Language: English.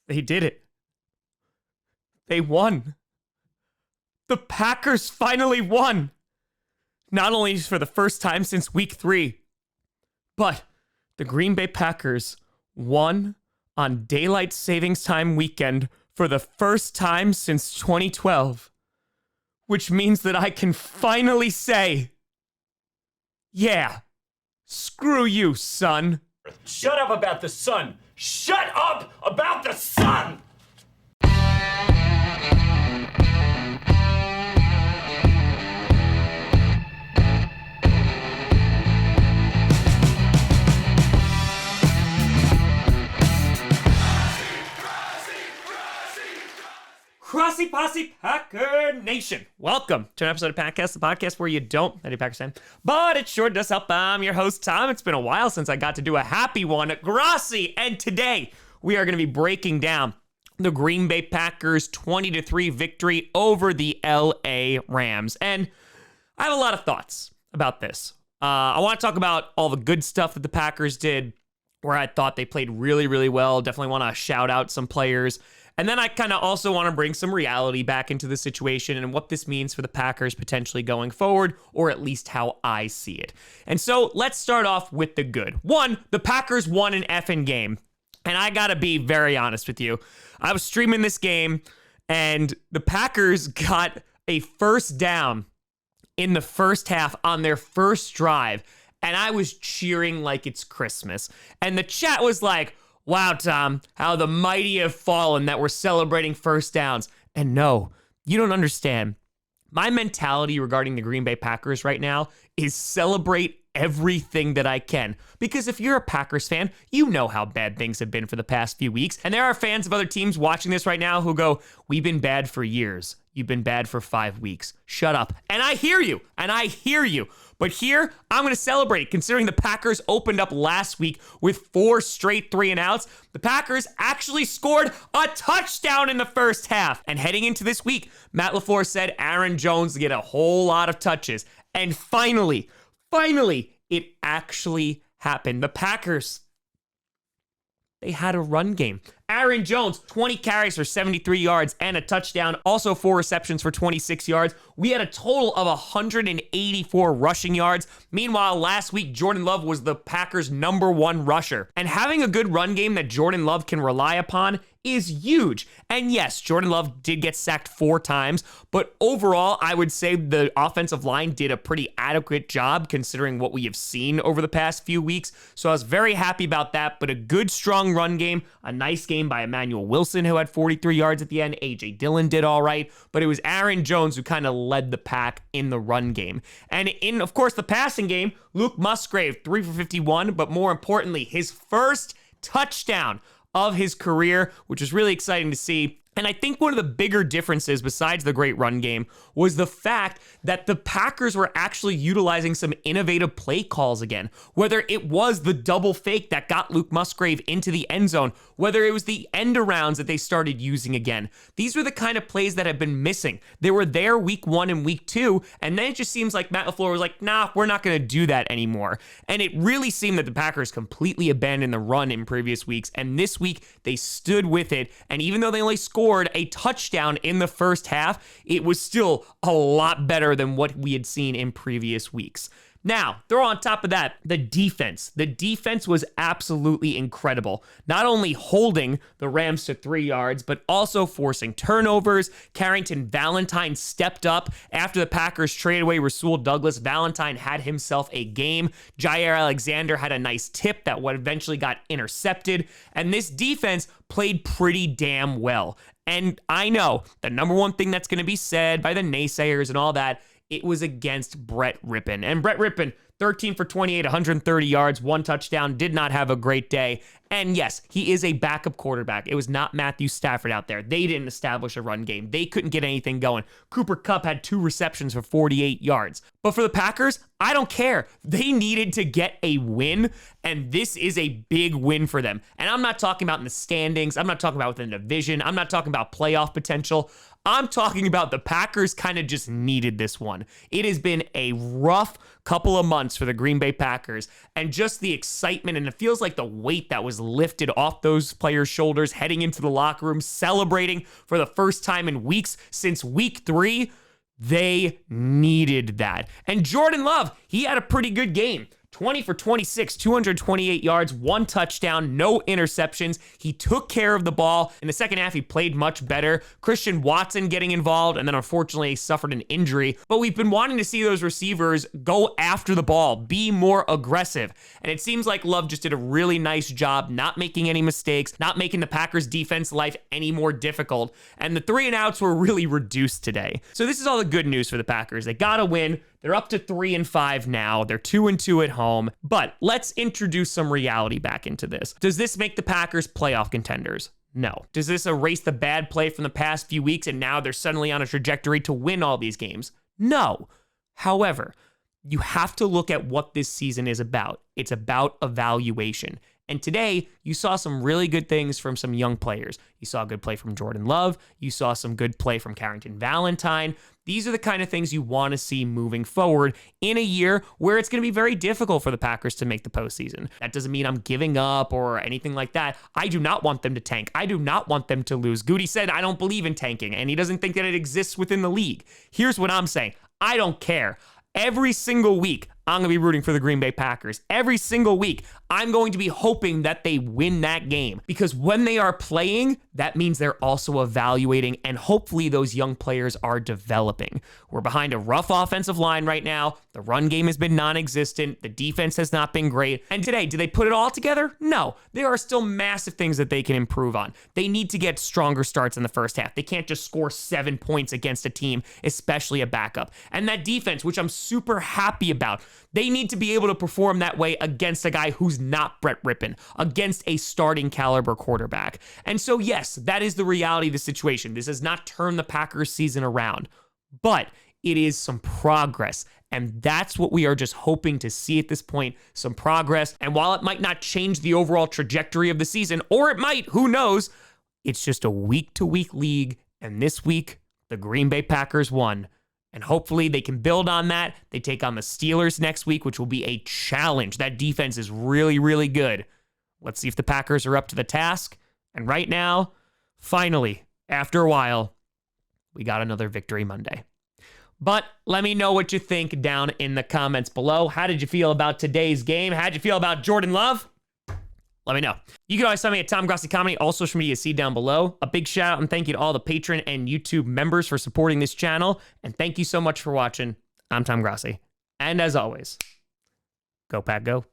They did it. They won. The Packers finally won. Not only for the first time since week 3, but the Green Bay Packers won on daylight savings time weekend for the first time since 2012, which means that I can finally say, yeah, screw you, son. Shut up about the sun. Shut up about the sun! Grossi Posse Packer Nation. Welcome to an episode of Packcast, the podcast where you don't any Packers fan, but it sure does help. I'm your host, Tom. It's been a while since I got to do a happy one at Grossi, and today we are going to be breaking down the Green Bay Packers 20-3 victory over the LA Rams. And I have a lot of thoughts about this. I want to talk about all the good stuff that the Packers did, where I thought they played really, really well. Definitely want to shout out some players. And then I kind of also want to bring some reality back into the situation and what this means for the Packers potentially going forward, or at least how I see it. And so let's start off with the good. One, the Packers won an effing game. And I got to be very honest with you. I was streaming this game, and the Packers got a first down in the first half on their first drive. And I was cheering like it's Christmas. And the chat was like, wow, Tom, how the mighty have fallen that we're celebrating first downs. And no, you don't understand. My mentality regarding the Green Bay Packers right now is celebrate everything that I can. Because if you're a Packers fan, you know how bad things have been for the past few weeks. And there are fans of other teams watching this right now who go, we've been bad for years. You've been bad for 5 weeks. Shut up. And I hear you. But here, I'm going to celebrate, considering the Packers opened up last week with 4 straight 3-and-outs. The Packers actually scored a touchdown in the first half. And heading into this week, Matt LaFleur said Aaron Jones would get a whole lot of touches. And finally, it actually happened. The Packers, they had a run game. Aaron Jones, 20 carries for 73 yards and a touchdown. Also 4 receptions for 26 yards. We had a total of 184 rushing yards. Meanwhile, last week, Jordan Love was the Packers' #1 rusher. And having a good run game that Jordan Love can rely upon is huge. And yes, Jordan Love did get sacked 4 times, but overall, I would say the offensive line did a pretty adequate job considering what we have seen over the past few weeks. So I was very happy about that, but a good, strong run game, a nice game by Emmanuel Wilson, who had 43 yards at the end. A.J. Dillon did all right, but it was Aaron Jones who kind of led the pack in the run game. And in, of course, the passing game, Luke Musgrave, 3 for 51, but more importantly, his first touchdown of his career, which is really exciting to see. And I think one of the bigger differences, besides the great run game, was the fact that the Packers were actually utilizing some innovative play calls again. Whether it was the double fake that got Luke Musgrave into the end zone, whether it was the end arounds that they started using again. These were the kind of plays that have been missing. They were there week 1 and week 2, and then it just seems like Matt LaFleur was like, nah, we're not going to do that anymore. And it really seemed that the Packers completely abandoned the run in previous weeks, and this week they stood with it, and even though they only scored a touchdown in the first half, it was still a lot better than what we had seen in previous weeks. Now, throw on top of that, the defense. The defense was absolutely incredible. Not only holding the Rams to 3 yards, but also forcing turnovers. Carrington Valentine stepped up after the Packers traded away Rasul Douglas. Valentine had himself a game. Jair Alexander had a nice tip that eventually got intercepted. And this defense played pretty damn well. And I know the #1 thing that's going to be said by the naysayers and all that, it was against Brett Rippon. And Brett Rippon, 13 for 28, 130 yards, 1 touchdown, did not have a great day. And yes, he is a backup quarterback. It was not Matthew Stafford out there. They didn't establish a run game. They couldn't get anything going. Cooper Kupp had 2 receptions for 48 yards. But for the Packers, I don't care. They needed to get a win, and this is a big win for them. And I'm not talking about in the standings. I'm not talking about within the division. I'm not talking about playoff potential. I'm talking about the Packers kind of just needed this one. It has been a rough couple of months for the Green Bay Packers, and just the excitement, and it feels like the weight that was lifted off those players' shoulders heading into the locker room, celebrating for the first time in weeks since week 3. They needed that. And Jordan Love, he had a pretty good game. 20 for 26, 228 yards, 1 touchdown, no interceptions. He took care of the ball. In the second half, he played much better. Christian Watson getting involved, and then unfortunately suffered an injury. But we've been wanting to see those receivers go after the ball, be more aggressive. And it seems like Love just did a really nice job not making any mistakes, not making the Packers defense life any more difficult. And the 3-and-outs were really reduced today. So this is all the good news for the Packers. They got a win. They're up to 3-5 now. They're 2-2 at home. But let's introduce some reality back into this. Does this make the Packers playoff contenders? No. Does this erase the bad play from the past few weeks and now they're suddenly on a trajectory to win all these games? No. However, you have to look at what this season is about. It's about evaluation. And today, you saw some really good things from some young players. You saw a good play from Jordan Love. You saw some good play from Carrington Valentine. These are the kind of things you want to see moving forward in a year where it's going to be very difficult for the Packers to make the postseason. That doesn't mean I'm giving up or anything like that. I do not want them to tank. I do not want them to lose. Goody said, I don't believe in tanking, and he doesn't think that it exists within the league. Here's what I'm saying. I don't care. Every single week, I'm going to be rooting for the Green Bay Packers. Every single week, I'm going to be hoping that they win that game. Because when they are playing, that means they're also evaluating, and hopefully those young players are developing. We're behind a rough offensive line right now. The run game has been non-existent. The defense has not been great. And today, did they put it all together? No. There are still massive things that they can improve on. They need to get stronger starts in the first half. They can't just score 7 points against a team, especially a backup. And that defense, which I'm super happy about, they need to be able to perform that way against a guy who's not Brett Rippon, against a starting caliber quarterback. And so, yes, that is the reality of the situation. This has not turned the Packers season around, but it is some progress. And that's what we are just hoping to see at this point, some progress. And while it might not change the overall trajectory of the season, or it might, who knows, it's just a week-to-week league. And this week, the Green Bay Packers won. And hopefully they can build on that. They take on the Steelers next week, which will be a challenge. That defense is really, really good. Let's see if the Packers are up to the task. And right now, finally, after a while, we got another Victory Monday. But let me know what you think down in the comments below. How did you feel about today's game? How did you feel about Jordan Love? Let me know. You can always find me at Tom Grossi Comedy, all social media see down below. A big shout out and thank you to all the Patreon and YouTube members for supporting this channel. And thank you so much for watching. I'm Tom Grossi. And as always, go Pack Go.